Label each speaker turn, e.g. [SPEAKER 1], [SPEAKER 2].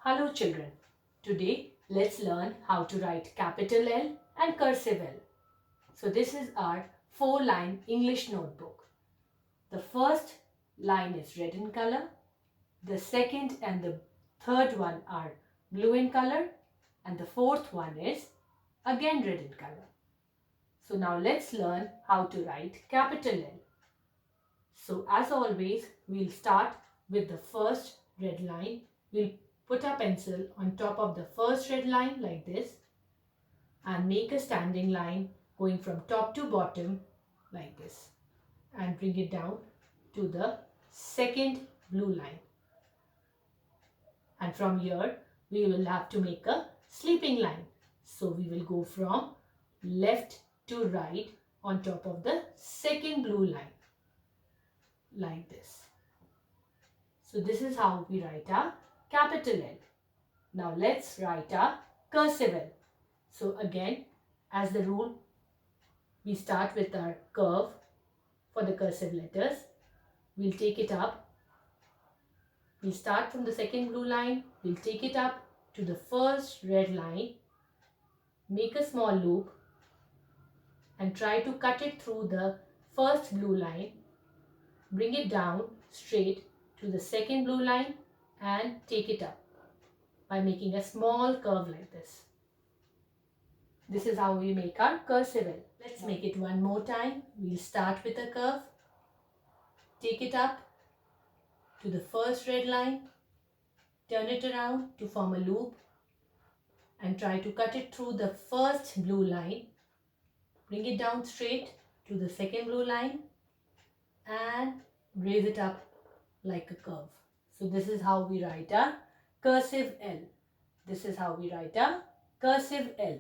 [SPEAKER 1] Hello children. Today let's learn how to write capital L and cursive L. So this is our 4-line English notebook. The first line is red in color. The second and the third one are blue in color. And the fourth one is again red in color. So now let's learn how to write capital L. So as always, we'll start with the first red line. We'll put our pencil on top of the first red line like this and make a standing line going from top to bottom like this and bring it down to the second blue line. And from here, we will have to make a sleeping line. So we will go from left to right on top of the second blue line like this. So this is how we write our capital L. Now let's write our cursive L. So again, as the rule, we start with our curve for the cursive letters. We'll take it up. We'll start from the second blue line. We'll take it up to the first red line. Make a small loop and try to cut it through the first blue line. Bring it down straight to the second blue line and take it up by making a small curve like this. This is how we make our cursive L. Let's make it one more time. We'll start with a curve. Take it up to the first red line. Turn it around to form a loop and try to cut it through the first blue line. Bring it down straight to the second blue line and raise it up like a curve. So this is how we write our cursive L. This is how we write our cursive L.